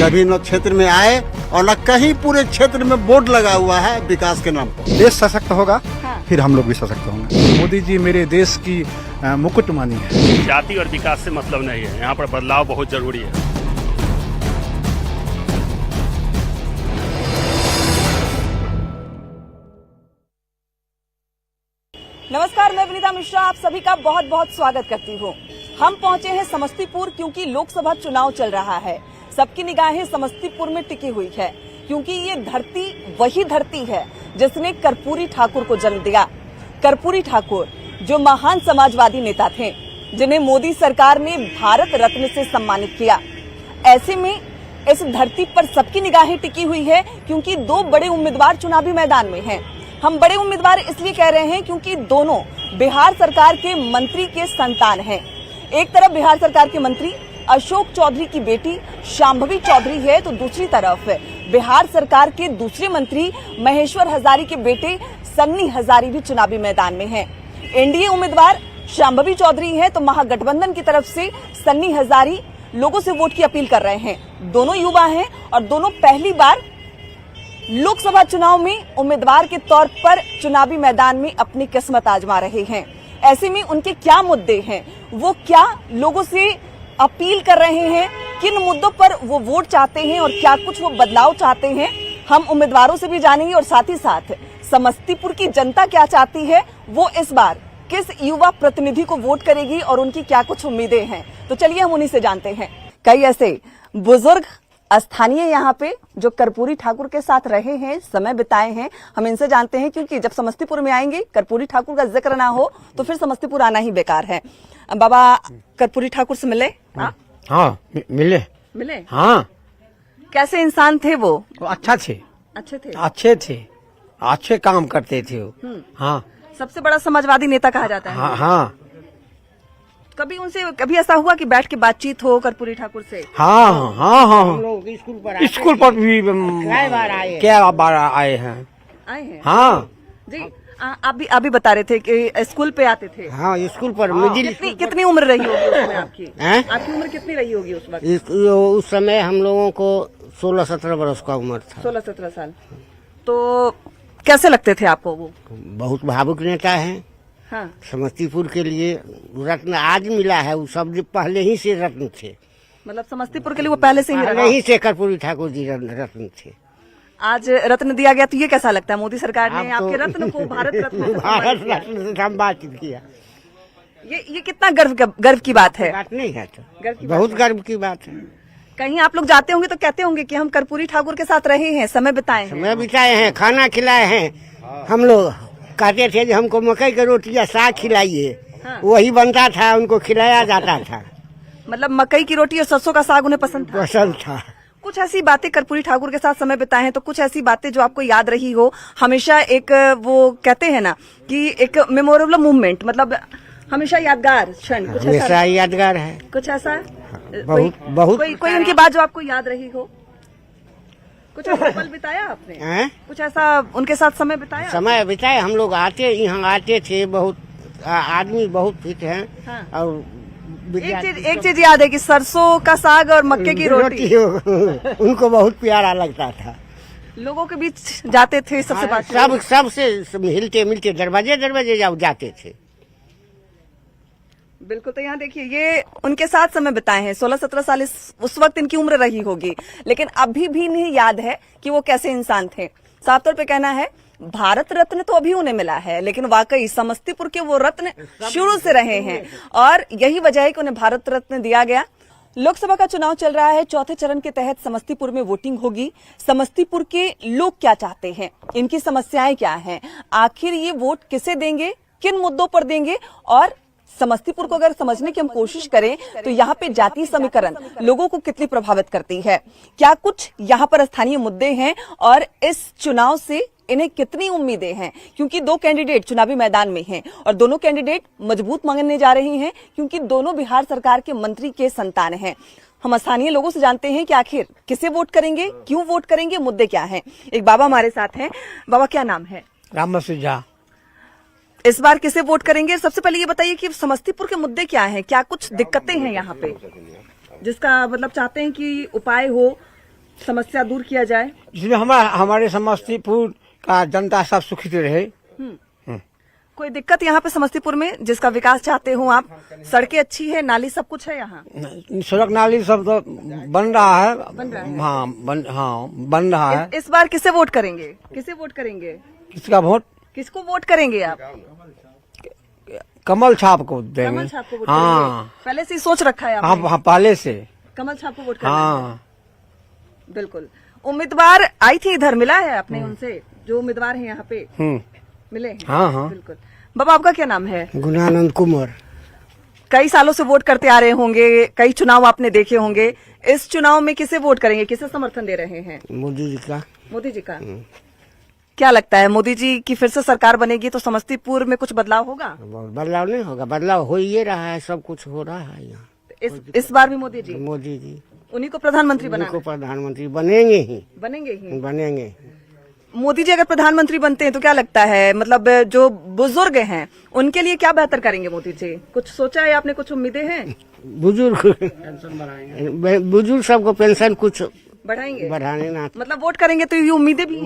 कभी न क्षेत्र में आए और न कहीं पूरे क्षेत्र में बोर्ड लगा हुआ है विकास के नाम पर। देश सशक्त होगा फिर हम लोग भी सशक्त होंगे। मोदी जी मेरे देश की मुकुटमणि है। जाति और विकास से मतलब नहीं है, यहाँ पर बदलाव बहुत जरूरी है। नमस्कार, मैं विनीता मिश्रा आप सभी का बहुत बहुत स्वागत करती हूँ। हम पहुँचे हैं समस्तीपुर क्योंकि लोकसभा चुनाव चल रहा है। सबकी निगाहें समस्तीपुर में टिकी हुई है क्योंकि ये धरती वही धरती है जिसने कर्पूरी ठाकुर को जन्म दिया। कर्पूरी ठाकुर जो महान समाजवादी नेता थे, जिन्हें मोदी सरकार ने भारत रत्न से सम्मानित किया। ऐसे में इस धरती पर सबकी निगाहें टिकी हुई है क्योंकि दो बड़े उम्मीदवार चुनावी मैदान में हैं। हम बड़े उम्मीदवार इसलिए कह रहे हैं क्योंकि दोनों बिहार सरकार के मंत्री के संतान हैं। एक तरफ बिहार सरकार के मंत्री अशोक चौधरी की बेटी शांभवी चौधरी है, तो दूसरी तरफ बिहार सरकार के दूसरे मंत्री महेश्वर हजारी के बेटे सन्नी हजारी भी चुनावी मैदान में हैं। एनडीए उम्मीदवार शांभवी चौधरी है, तो महागठबंधन की तरफ से सन्नी हजारी लोगों से वोट की अपील कर रहे हैं। दोनों युवा हैं और दोनों पहली बार लोकसभा चुनाव में उम्मीदवार के तौर पर चुनावी मैदान में अपनी किस्मत आजमा रहे हैं। ऐसे में उनके क्या मुद्दे हैं, वो क्या लोगों से अपील कर रहे हैं, किन मुद्दों पर वो वोट चाहते हैं और क्या कुछ वो बदलाव चाहते हैं, हम उम्मीदवारों से भी जानेंगे। और साथ ही साथ समस्तीपुर की जनता क्या चाहती है, वो इस बार किस युवा प्रतिनिधि को वोट करेगी और उनकी क्या कुछ उम्मीदें हैं, तो चलिए हम उन्हीं से जानते हैं। कई ऐसे बुजुर्ग स्थानीय यहाँ पे जो कर्पूरी ठाकुर के साथ रहे हैं, समय बिताए हैं, हम इनसे जानते हैं क्योंकि जब समस्तीपुर में आएंगे कर्पूरी ठाकुर का जिक्र ना हो तो फिर समस्तीपुर आना ही बेकार है। बाबा, कर्पूरी ठाकुर से मिले? हाँ, मिले। हाँ, कैसे इंसान थे वो? अच्छा थे, अच्छे काम करते थे वो। हाँ, सबसे बड़ा समाजवादी नेता कहा जाता है। हाँ। कभी उनसे कभी ऐसा हुआ कि बैठ के बातचीत हो कर्पूरी ठाकुर से? हाँ। हम लोग स्कूल पर भी क्या बार आए हैं। हाँ जी। आप भी बता रहे थे कि स्कूल पे आते थे। हाँ, स्कूल पर मिडिल। कितनी उम्र रही होगी उस समय आपकी? आपकी उम्र कितनी रही होगी उस वक्त? उस समय हम लोगों को 16-17 वर्ष का उम्र था। 16-17 साल। तो कैसे लगते थे आपको वो? बहुत भावुक नेता है। हाँ। समस्तीपुर के लिए रत्न आज मिला है, वो सब पहले ही से रत्न थे। मतलब समस्तीपुर के लिए वो पहले से ही से कर्पूरी ठाकुर जी रत्न थे। आज रत्न दिया गया तो ये कैसा लगता है? मोदी सरकार ने आपके रत्न को भारत रत्न से सम्मानित किया। ये कितना गर्व की बात है। बात नहीं है तो बहुत गर्व की बात है। कहीं आप लोग जाते होंगे तो कहते होंगे कि हम कर्पूरी ठाकुर के साथ रहे हैं, समय बिताए हैं, खाना खिलाए हैं। हम लोग कहते थे कि हमको मकई की रोटी या साग खिलाइए। हाँ। वही बनता था, उनको खिलाया जाता था। मतलब मकई की रोटी और सरसों का साग उन्हें पसंद था। कुछ ऐसी बातें कर्पूरी ठाकुर के साथ समय बिताए हैं, तो कुछ ऐसी बातें जो आपको याद रही हो हमेशा, एक वो कहते हैं ना कि एक मेमोरेबल मूवमेंट, मतलब हमेशा यादगार क्षण, कुछ ऐसा यादगार है? कुछ ऐसा बहुत कोई उनकी बात जो आपको याद रही हो? कुछ ऐसा पल बिताया आपने? कुछ ऐसा उनके साथ समय बिताया? हम लोग यहाँ आते थे, बहुत आदमी बहुत फिट हैं। हाँ। और एक चीज याद है कि सरसों का साग और मक्के की रोटी उनको बहुत प्यारा लगता था। लोगों के बीच जाते थे, सबसे बात सबसे मिलते दरवाजे जाते थे। बिल्कुल। तो यहाँ देखिए, ये उनके साथ समय बिताए हैं। 16-17 साल उस वक्त इनकी उम्र रही होगी, लेकिन अभी भी नहीं याद है कि वो कैसे इंसान थे। साफ तौर पे कहना है भारत रत्न तो अभी उन्हें मिला है, लेकिन वाकई समस्तीपुर के वो रत्न शुरू से रहे हैं और यही वजह है कि उन्हें भारत रत्न दिया गया। लोकसभा का चुनाव चल रहा है, चौथे चरण के तहत समस्तीपुर में वोटिंग होगी। समस्तीपुर के लोग क्या चाहते हैं, इनकी समस्याएं क्या हैं, आखिर ये वोट किसे देंगे, किन मुद्दों पर देंगे, और समस्तीपुर को अगर समझने की हम कोशिश करें तो यहाँ पे जातीय समीकरण लोगों को कितनी प्रभावित करती है, क्या कुछ यहाँ पर स्थानीय मुद्दे हैं और इस चुनाव से इन्हें कितनी उम्मीदें हैं, क्योंकि दो कैंडिडेट चुनावी मैदान में हैं और दोनों कैंडिडेट मजबूत मांगने जा रहे हैं क्योंकि दोनों बिहार सरकार के मंत्री के संतान हैं। हम स्थानीय लोगों से जानते हैं कि आखिर किसे वोट करेंगे, क्यों वोट करेंगे, मुद्दे क्या हैं। एक बाबा हमारे साथ हैं। बाबा, क्या नाम है? राम सुझा। इस बार किसे वोट करेंगे? सबसे पहले ये बताइए कि समस्तीपुर के मुद्दे क्या हैं, क्या कुछ दिक्कतें हैं यहाँ पे जिसका मतलब चाहते हैं कि उपाय हो, समस्या दूर किया जाए। जिसमें हमारे समस्तीपुर का जनता सब सुखित रहे। कोई दिक्कत यहाँ पे समस्तीपुर में जिसका विकास चाहते हो आप? सड़कें अच्छी है, नाली सब कुछ है यहाँ? सड़क नाली सब तो बन रहा है। बन रहा है। इस बार किसे वोट करेंगे? किसे वोट करेंगे? किसका वोट? किसको वोट करेंगे आप? कमल छाप को देंगे। कमल छाप को वोट हाँ। करेंगे? पहले से ही सोच रखा है आपने? हाँ, पहले से कमल छाप को वोट करना हाँ। है। बिल्कुल। उम्मीदवार आई थी इधर, मिला है आपने उनसे? जो उम्मीदवार है यहाँ पे मिले हैं? हाँ हाँ। बिल्कुल। बाबा आपका क्या नाम है? गुणानंद कुमार। कई सालों से वोट करते आ रहे होंगे, कई चुनाव आपने देखे होंगे। इस चुनाव में किसे वोट करेंगे, किसे समर्थन दे रहे हैं? मोदी जी का। मोदी जी का। क्या लगता है मोदी जी की फिर से सरकार बनेगी तो समस्तीपुर में कुछ बदलाव होगा? बदलाव नहीं होगा, बदलाव हो ही रहा है, सब कुछ हो रहा है यहाँ। इस बार भी मोदी जी? मोदी जी उन्हीं को प्रधानमंत्री उन्हीं बनाना को प्रधानमंत्री बनेंगे ही। बनेंगे। मोदी जी अगर प्रधानमंत्री बनते हैं तो क्या लगता है, मतलब जो बुजुर्ग हैं उनके लिए क्या बेहतर करेंगे मोदी जी? कुछ सोचा है आपने, कुछ उम्मीदें हैं? बुजुर्ग सबको पेंशन कुछ बढ़ाएंगे, बढ़ाने ना। मतलब वोट करेंगे तो ये उम्मीदें भी हैं?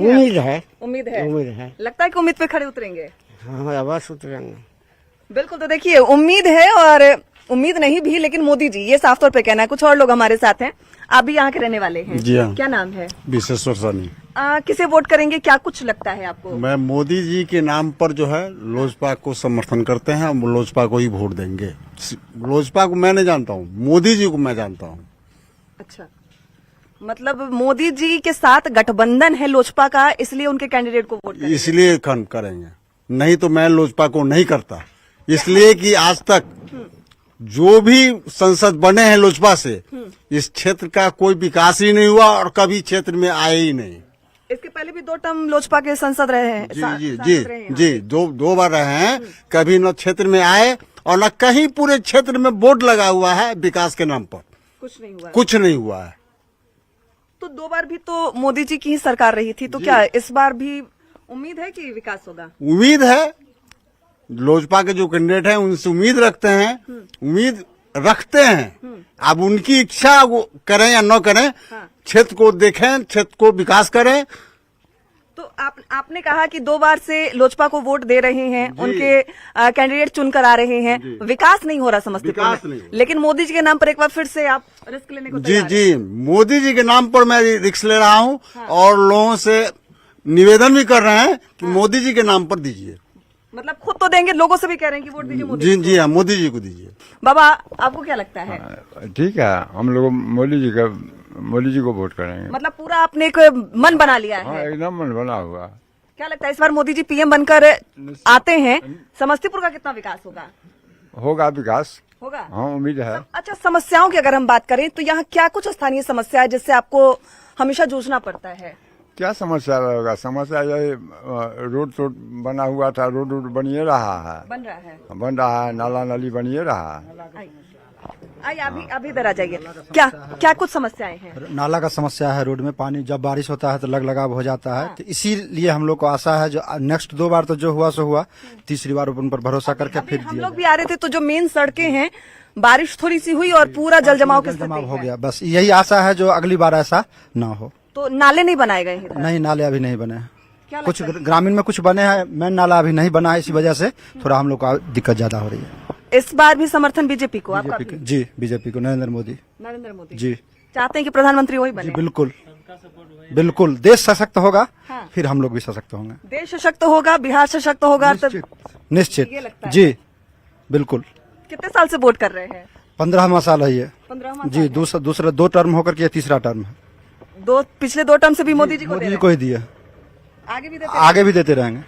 उम्मीद है। लगता है कि उम्मीद पे खड़े उतरेंगे? हाँ, अवश्य उतरेंगे। बिल्कुल। तो देखिए, उम्मीद है और उम्मीद नहीं भी, लेकिन मोदी जी ये साफ तौर पे कहना है। कुछ और लोग हमारे साथ हैं, आप भी यहाँ के रहने वाले हैं? जी हाँ। क्या नाम है? विशेश्वर सानी। किसे वोट करेंगे, क्या कुछ लगता है आपको? मैं मोदी जी के नाम पर जो है लोजपा को समर्थन करते हैं, हम लोजपा को ही वोट देंगे। लोजपा को मैं नहीं जानता हूँ, मोदी जी को मैं जानता हूँ। अच्छा, मतलब मोदी जी के साथ गठबंधन है लोजपा का, इसलिए उनके कैंडिडेट को वोट करेंगे? इसलिए करेंगे, नहीं तो मैं लोजपा को नहीं करता। इसलिए कि आज तक जो भी संसद बने हैं लोजपा से, इस क्षेत्र का कोई विकास ही नहीं हुआ और कभी क्षेत्र में आए ही नहीं। इसके पहले भी 2 टर्म लोजपा के संसद रहे हैं? जी, दो बार रहे हैं। कभी न क्षेत्र में आए और न कहीं पूरे क्षेत्र में बोर्ड लगा हुआ है विकास के नाम पर। कुछ नहीं हुआ है। तो 2 बार भी तो मोदी जी की ही सरकार रही थी, तो क्या इस बार भी उम्मीद है कि विकास होगा? उम्मीद है। लोजपा के जो कैंडिडेट हैं उनसे उम्मीद रखते हैं। अब उनकी इच्छा वो करें या न करें, क्षेत्र को देखें, क्षेत्र को विकास करें। तो आपने कहा कि 2 बार से लोजपा को वोट दे रहे हैं, उनके कैंडिडेट चुनकर आ रहे हैं, विकास नहीं हो रहा समस्तीपुर में, लेकिन मोदी जी के नाम पर एक बार फिर से आप रिस्क लेने को तैयार हैं? जी, मोदी जी के नाम पर मैं रिस्क ले रहा हूँ। और लोगों से निवेदन भी कर रहे हैं कि मोदी जी के नाम पर दीजिए। मतलब खुद तो देंगे, लोगों से भी कह रहे हैं कि वोट दीजिए मोदी जी। जी हाँ, मोदी जी को दीजिए। बाबा आपको क्या लगता है? ठीक है, हम लोग मोदी जी को वोट करेंगे। मतलब पूरा आपने एक मन बना लिया है? हाँ, एकदम मन बना हुआ। क्या लगता है इस बार मोदी जी पीएम बनकर आते हैं, समस्तीपुर का कितना विकास होगा? होगा विकास, होगा। हाँ, उम्मीद है। अच्छा, समस्याओं की अगर हम बात करें तो यहाँ क्या कुछ स्थानीय समस्या है जिससे आपको हमेशा जूझना पड़ता है? क्या समस्या होगा? समस्या यही रोड बना हुआ था, रोड बनिए रहा है, बन रहा है, नाला नाली बनिए रहा है। आइए अभी इधर आ जाइए। क्या कुछ समस्याएं हैं? नाला का समस्या है, रोड में पानी जब बारिश होता है तो लगाव हो जाता है। तो इसीलिए हम लोग को आशा है जो नेक्स्ट 2 बार तो जो हुआ सो हुआ, तीसरी बार उन पर भरोसा करके फिर हम लोग भी आ रहे थे तो जो मेन सड़कें हैं, बारिश थोड़ी सी हुई और पूरा जल जमाव हो गया। बस यही आशा है जो अगली बार ऐसा ना हो। तो नाले नहीं बनाए गए हैं? नहीं, नाले अभी नहीं बने हैं। कुछ ग्रामीण में कुछ बने हैं, मेन नाला अभी नहीं बना है, इसी वजह से थोड़ा हम लोग को दिक्कत ज्यादा हो रही है। इस बार भी समर्थन बीजेपी को? आपका भी? जी, बीजेपी को, नरेंद्र मोदी जी चाहते हैं कि प्रधानमंत्री वही बने? बिल्कुल। देश सशक्त होगा, फिर हम लोग भी सशक्त होंगे। देश सशक्त होगा, बिहार सशक्त होगा, निश्चित जी, बिल्कुल। कितने साल से वोट कर रहे हैं? 15वां साल है ये। 15वां जी। दूसरा 2 टर्म होकर के तीसरा टर्म है। पिछले 2 टर्म से भी मोदी जी को ही दिया, आगे भी देते रहेंगे।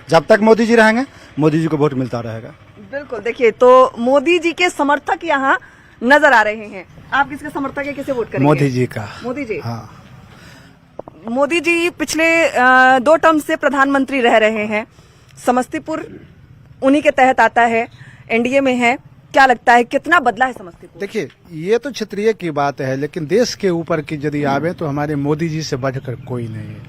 जब तक मोदी जी रहेंगे, मोदी जी को वोट मिलता रहेगा। बिल्कुल। देखिए, तो मोदी जी के समर्थक यहाँ नजर आ रहे हैं। आप किसके समर्थक है, किसे वोट करेंगे? मोदी जी का। मोदी जी? हाँ। मोदी जी पिछले 2 टर्म से प्रधानमंत्री रह रहे हैं, समस्तीपुर उन्हीं के तहत आता है, एनडीए में है। क्या लगता है कितना बदला है समस्तीपुर? देखिए, ये तो क्षेत्रीय की बात है, लेकिन देश के ऊपर की यदि आवे तो हमारे मोदी जी से बढ़कर कोई नहीं है।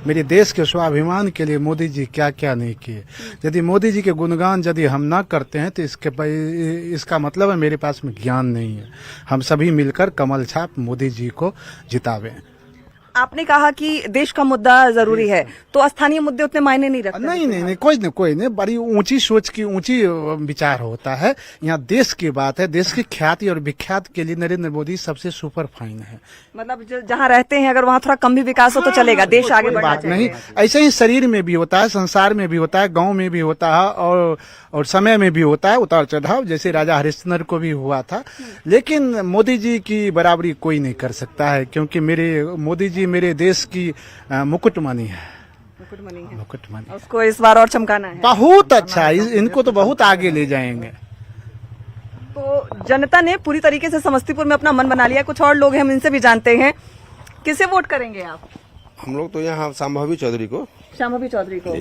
मेरे देश के स्वाभिमान के लिए मोदी जी क्या क्या नहीं किए। यदि मोदी जी के गुणगान यदि हम ना करते हैं तो इसका मतलब है मेरे पास में ज्ञान नहीं है। हम सभी मिलकर कमल छाप मोदी जी को जितावे। आपने कहा कि देश का मुद्दा जरूरी है, तो स्थानीय मुद्दे उतने मायने नहीं रखते? नहीं, कोई नहीं, बड़ी ऊंची सोच की ऊंची विचार होता है। यहाँ देश की बात है, देश की ख्याति और विख्यात के लिए नरेंद्र मोदी सबसे सुपर फाइन है। मतलब जहाँ रहते हैं अगर वहाँ थोड़ा कम भी विकास हो तो चलेगा, देश आगे बढ़ना बात नहीं, चाहिए। ऐसे ही शरीर में भी होता है, संसार में भी होता है, गांव में भी होता है और समय में भी होता है उतार चढ़ाव, जैसे राजा हरिश्चंद्र को भी हुआ था। लेकिन मोदी जी की बराबरी कोई नहीं कर सकता है, क्योंकि मोदी जी मेरे देश की मुकुटमणि है। मुकुटमणि उसको इस बार और चमकाना है। बहुत अच्छा, इनको तो बहुत आगे ले जाएंगे। तो जनता ने पूरी तरीके से समस्तीपुर में अपना मन बना लिया। कुछ और लोग हैं, हम इनसे भी जानते हैं। किसे वोट करेंगे आप? हम लोग तो यहाँ शांभवी चौधरी को। शांभवी चौधरी को।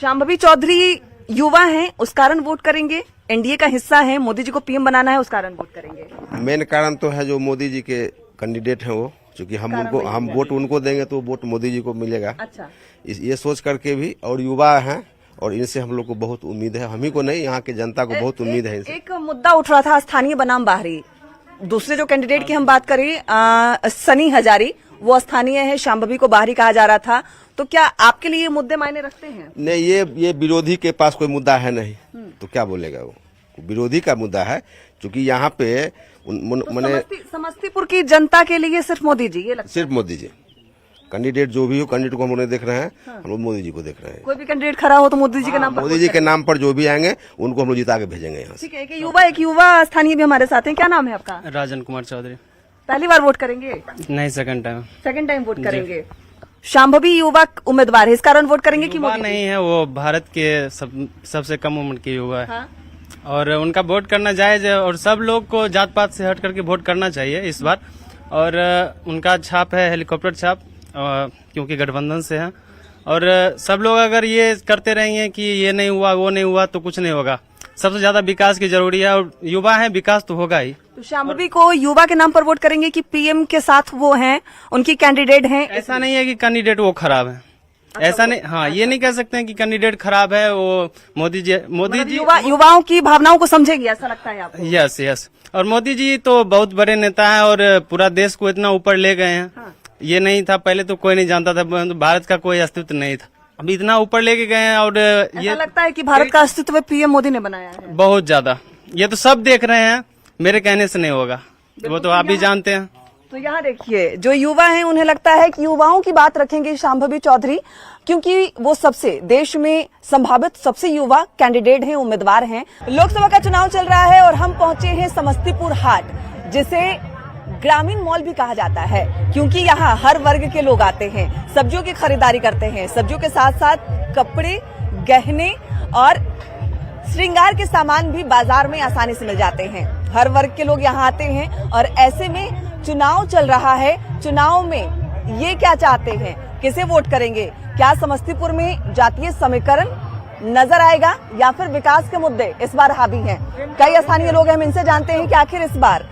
शांभवी चौधरी युवा हैं, उस कारण वोट करेंगे? एनडीए का हिस्सा है, मोदी जी को पीएम बनाना है, उस कारण वोट करेंगे? मेन कारण तो है जो मोदी जी के कैंडिडेट हैं वो, क्योंकि हम वोट उनको देंगे तो वोट मोदी जी को मिलेगा। अच्छा, ये सोच करके भी, और युवा हैं और इनसे हम लोग को बहुत उम्मीद है, हम ही को नहीं यहाँ की जनता को बहुत उम्मीद है इनसे। एक मुद्दा उठ रहा था स्थानीय बनाम बाहरी। दूसरे जो कैंडिडेट की हम बात करें, सनी हजारी, वो स्थानीय है, शांभवी को बाहरी कहा जा रहा था। तो क्या आपके लिए ये मुद्दे मायने रखते हैं? नहीं, ये विरोधी के पास कोई मुद्दा है नहीं, तो क्या बोलेगा वो, विरोधी का मुद्दा है। क्योंकि यहाँ पे मैंने समस्तीपुर की जनता के लिए सिर्फ मोदी जी, ये लगता है? सिर्फ मोदी जी कैंडिडेट जो भी हो, कैंडिडेट को हम लोग देख रहे हैं, हम लोग मोदी जी को देख रहे हैं। कोई भी कैंडिडेट खड़ा हो तो मोदी जी के नाम पर, मोदी जी के नाम पर जो भी आएंगे उनको हम लोग जिता के भेजेंगे यहाँ से। ठीक है। एक युवा स्थानीय भी हमारे साथ हैं। क्या नाम है आपका? राजन कुमार चौधरी। पहली बार वोट करेंगे? नहीं, second time. Second time vote करेंगे। शांभवी युवा उम्मीदवार है, इस कारण वोट करेंगे कि युवा मोदी? नहीं है, वो भारत के सबसे कम उम्र के युवा है। हाँ? और उनका वोट करना जायज है, और सब लोग को जात पात से हट करके वोट करना चाहिए इस बार। और उनका छाप है हेलीकॉप्टर छाप, क्योंकि गठबंधन से है। और सब लोग अगर ये करते रहेंगे कि ये नहीं हुआ वो नहीं हुआ तो कुछ नहीं होगा। सबसे ज्यादा विकास की जरूरी है, और युवा है, विकास तो होगा ही। तो शांभवी को युवा के नाम पर वोट करेंगे कि पीएम के साथ वो हैं, उनकी कैंडिडेट हैं? ऐसा नहीं है कि कैंडिडेट वो खराब है, ऐसा नहीं। हाँ, ये नहीं कह सकते हैं कि कैंडिडेट खराब है, वो मोदी जी युवाओं की भावनाओं को समझेगी, ऐसा लगता है आपको? यस। और मोदी जी तो बहुत बड़े नेता हैं और पूरा देश को इतना ऊपर ले गए हैं। हाँ। ये नहीं था, पहले तो कोई नहीं जानता था, भारत का कोई अस्तित्व नहीं था, अभी इतना ऊपर लेके गए हैं। और ये लगता है कि भारत का अस्तित्व पीएम मोदी ने बनाया है? बहुत ज्यादा, ये तो सब देख रहे हैं, मेरे कहने से नहीं होगा, वो तो आप भी जानते हैं। तो यहाँ देखिए, जो युवा हैं उन्हें लगता है कि युवाओं की बात रखेंगे शांभवी चौधरी, क्योंकि वो सबसे देश में संभावित सबसे युवा कैंडिडेट हैं, उम्मीदवार हैं। लोकसभा का चुनाव चल रहा है और हम पहुंचे हैं समस्तीपुर हाट, जिसे ग्रामीण मॉल भी कहा जाता है, क्योंकि यहाँ हर वर्ग के लोग आते हैं, सब्जियों की खरीदारी करते हैं। सब्जियों के साथ साथ कपड़े, गहने और श्रृंगार के सामान भी बाजार में आसानी से मिल जाते हैं। हर वर्ग के लोग यहाँ आते हैं और ऐसे में चुनाव चल रहा है। चुनाव में ये क्या चाहते हैं, किसे वोट करेंगे? क्या समस्तीपुर में जातीय समीकरण नजर आएगा या फिर विकास के मुद्दे इस बार हावी हैं? कई स्थानीय लोग हैं, हम इनसे जानते हैं कि आखिर इस बार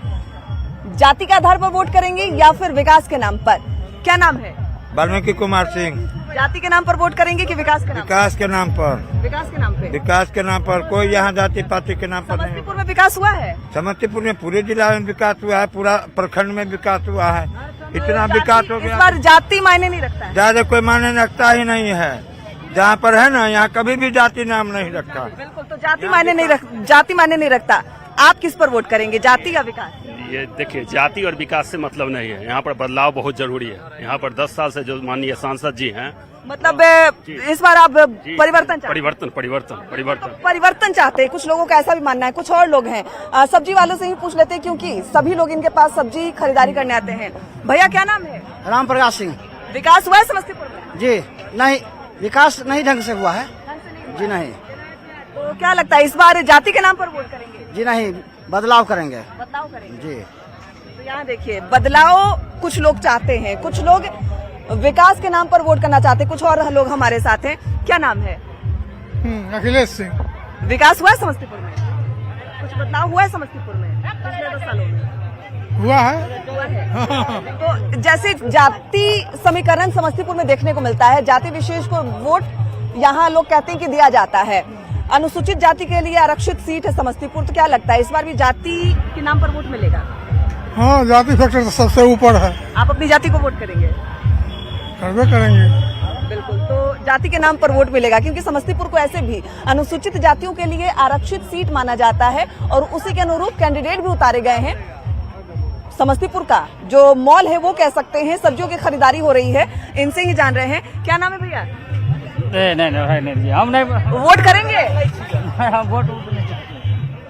जाति के आधार पर वोट करेंगे या फिर विकास के नाम पर। क्या नाम है? वाल्मीकि कुमार सिंह। जाति के नाम पर वोट करेंगे कि विकास के नाम? विकास के नाम पर। विकास के नाम पे? विकास के नाम पर, कोई यहाँ जाति पाति के नाम पर नहीं। समस्तीपुर में विकास हुआ है? समस्तीपुर में पूरे जिला में विकास हुआ है, पूरा प्रखंड में विकास हुआ है, इतना विकास हो गया। इस बार जाति मायने नहीं रखता है? ज्यादा कोई मायने रखता ही नहीं है। जहाँ पर है ना, यहाँ कभी भी जाति नाम नहीं रखता। बिल्कुल, तो जाति मायने नहीं रखता। आप किस पर वोट करेंगे, जाति या विकास? ये देखिए, जाति और विकास से मतलब नहीं है, यहाँ पर बदलाव बहुत जरूरी है। यहाँ पर 10 साल से जो माननीय सांसद जी हैं, मतलब इस बार आप परिवर्तन चाहते हैं। कुछ लोगों का ऐसा भी मानना है। कुछ और लोग हैं, सब्जी वालों से ही पूछ लेते हैं, क्योंकि सभी लोग इनके पास सब्जी खरीदारी करने आते हैं। भैया क्या नाम है? राम प्रकाश सिंह। विकास हुआ है समस्तीपुर में? जी नहीं, विकास नहीं ढंग से हुआ है जी। नहीं, तो क्या लगता है इस बार जाति के नाम पर वोट करेंगे? जी नहीं, बदलाव करेंगे। बदलाव करेंगे जी। तो यहाँ देखिए, बदलाव कुछ लोग चाहते हैं, कुछ लोग विकास के नाम पर वोट करना चाहते हैं। कुछ और लोग हमारे साथ हैं। क्या नाम है? अखिलेश सिंह। विकास हुआ है समस्तीपुर में? कुछ बदलाव हुआ है समस्तीपुर में पिछले 10 सालों में? हुआ है। तो जैसे जाति समीकरण समस्तीपुर में देखने को मिलता है, जाति विशेष को वोट यहाँ लोग कहते हैं कि दिया जाता है। अनुसूचित जाति के लिए आरक्षित सीट है समस्तीपुर, तो क्या लगता है इस बार भी जाति के नाम पर वोट मिलेगा? हाँ, जाति फैक्टर तो सबसे ऊपर है। आप अपनी जाति को वोट करेंगे? करवे करेंगे। बिल्कुल, तो जाति के नाम पर वोट मिलेगा, क्योंकि समस्तीपुर को ऐसे भी अनुसूचित जातियों के लिए आरक्षित सीट माना जाता है और उसी के अनुरूप कैंडिडेट भी उतारे गए हैं। समस्तीपुर का जो मॉल है वो कह सकते हैं, सब्जियों की खरीदारी हो रही है, इनसे ही जान रहे हैं। क्या नाम है भैया? नहीं हम नहीं वोट करेंगे? वोट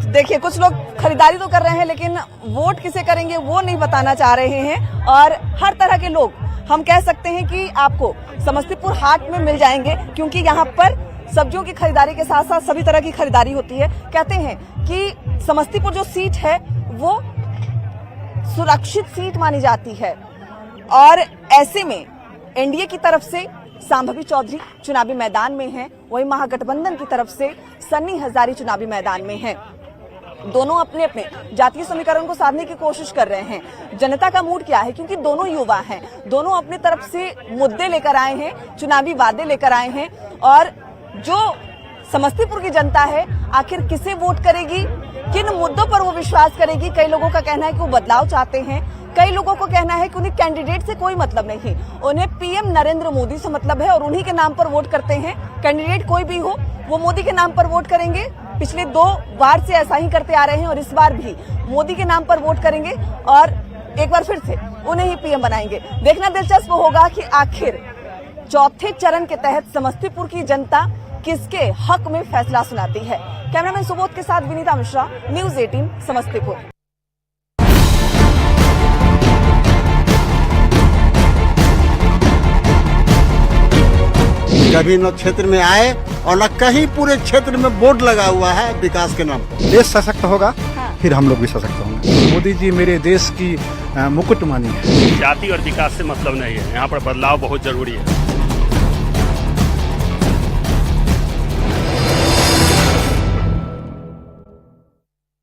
देखिए, कुछ लोग खरीदारी तो कर रहे हैं लेकिन वोट किसे करेंगे वो नहीं बताना चाह रहे हैं। और हर तरह के लोग हम कह सकते हैं कि आपको समस्तीपुर हाट में मिल जाएंगे, क्योंकि यहाँ पर सब्जियों की खरीदारी के साथ साथ सभी तरह की खरीदारी होती है। कहते हैं कि समस्तीपुर जो सीट है वो सुरक्षित सीट मानी जाती है और ऐसे में एनडीए की तरफ से सांभवी चौधरी चुनावी मैदान में हैं, वहीं महागठबंधन की तरफ से सन्नी हजारी चुनावी मैदान में हैं। दोनों अपने अपने जातीय समीकरण को साधने की कोशिश कर रहे हैं। जनता का मूड क्या है, क्योंकि दोनों युवा हैं, दोनों अपनी तरफ से मुद्दे लेकर आए हैं, चुनावी वादे लेकर आए हैं। और जो समस्तीपुर की जनता है आखिर किसे वोट करेगी, किन मुद्दों पर वो विश्वास करेगी? कई लोगों का कहना है कि वो बदलाव चाहते हैं, कई लोगों को कहना है कि उन्हें कैंडिडेट से कोई मतलब नहीं, उन्हें पीएम नरेंद्र मोदी से मतलब है और उन्हीं के नाम पर वोट करते हैं। कैंडिडेट कोई भी हो वो मोदी के नाम पर वोट करेंगे। पिछले 2 बार से ऐसा ही करते आ रहे हैं और इस बार भी मोदी के नाम पर वोट करेंगे और एक बार फिर से उन्हें ही पीएम बनाएंगे। देखना दिलचस्प होगा कि आखिर चौथे चरण के तहत समस्तीपुर की जनता किसके हक में फैसला सुनाती है। कैमरामैन सुबोध के साथ विनीता मिश्रा, न्यूज़ 18 समस्तीपुर। कभी न क्षेत्र में आए और न कहीं पूरे क्षेत्र में बोर्ड लगा हुआ है विकास के नाम पर। देश सशक्त होगा फिर हम लोग भी सशक्त होंगे। मोदी जी मेरे देश की मुकुटमणि है। जाति और विकास से मतलब नहीं है, यहाँ पर बदलाव बहुत जरूरी है।